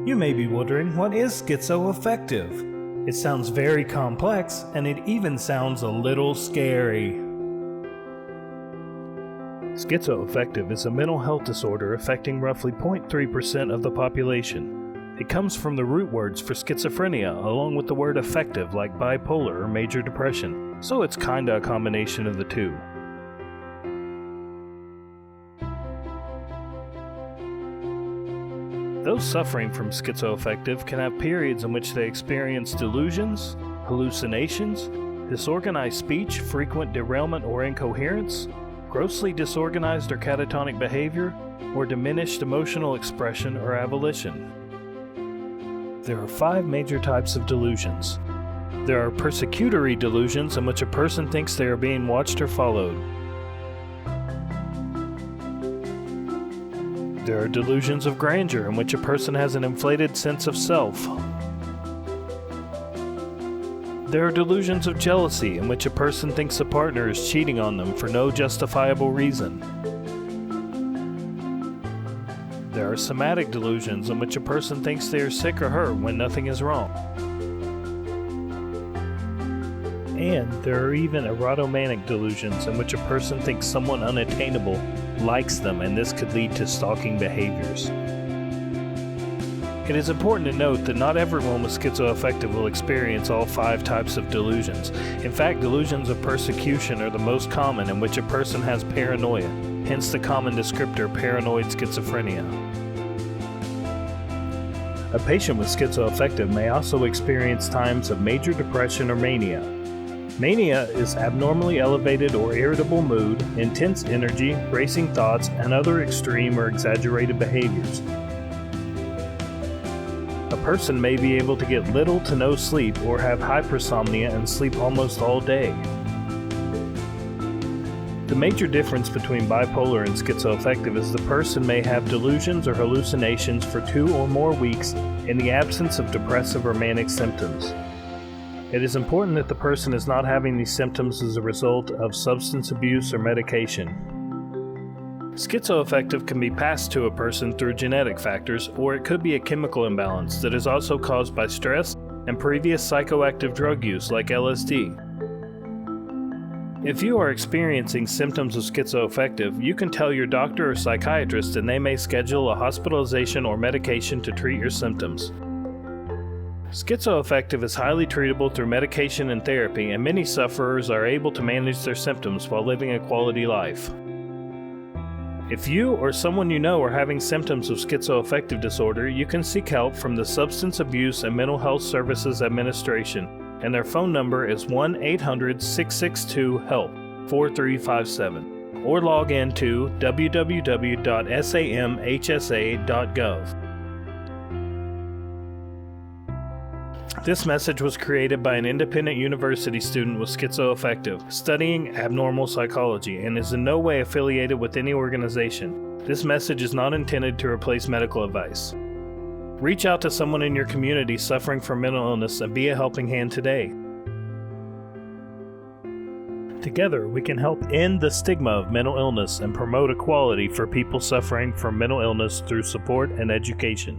You may be wondering, what is schizoaffective? It sounds very complex, and it even sounds a little scary. Schizoaffective is a mental health disorder affecting roughly 0.3% of the population. It comes from the root words for schizophrenia, along with the word affective like bipolar or major depression, so it's kinda a combination of the two. Those suffering from schizoaffective can have periods in which they experience delusions, hallucinations, disorganized speech, frequent derailment or incoherence, grossly disorganized or catatonic behavior, or diminished emotional expression or avolition. There are 5 major types of delusions. There are persecutory delusions in which a person thinks they are being watched or followed. There are delusions of grandeur in which a person has an inflated sense of self. There are delusions of jealousy in which a person thinks a partner is cheating on them for no justifiable reason. There are somatic delusions in which a person thinks they are sick or hurt when nothing is wrong. And there are even erotomanic delusions in which a person thinks someone unattainable likes them, and this could lead to stalking behaviors. It is important to note that not everyone with schizoaffective will experience all 5 types of delusions. In fact, delusions of persecution are the most common, in which a person has paranoia, hence the common descriptor paranoid schizophrenia. A patient with schizoaffective may also experience times of major depression or mania. Mania is abnormally elevated or irritable mood, intense energy, racing thoughts, and other extreme or exaggerated behaviors. A person may be able to get little to no sleep or have hypersomnia and sleep almost all day. The major difference between bipolar and schizoaffective is the person may have delusions or hallucinations for 2 or more weeks in the absence of depressive or manic symptoms. It is important that the person is not having these symptoms as a result of substance abuse or medication. Schizoaffective can be passed to a person through genetic factors, or it could be a chemical imbalance that is also caused by stress and previous psychoactive drug use like LSD. If you are experiencing symptoms of schizoaffective, you can tell your doctor or psychiatrist and they may schedule a hospitalization or medication to treat your symptoms. Schizoaffective is highly treatable through medication and therapy, and many sufferers are able to manage their symptoms while living a quality life. If you or someone you know are having symptoms of schizoaffective disorder, you can seek help from the Substance Abuse and Mental Health Services Administration, and their phone number is 1-800-662-HELP 4357, or log in to www.samhsa.gov. This message was created by an independent university student with schizoaffective, studying abnormal psychology, and is in no way affiliated with any organization. This message is not intended to replace medical advice. Reach out to someone in your community suffering from mental illness and be a helping hand today. Together, we can help end the stigma of mental illness and promote equality for people suffering from mental illness through support and education.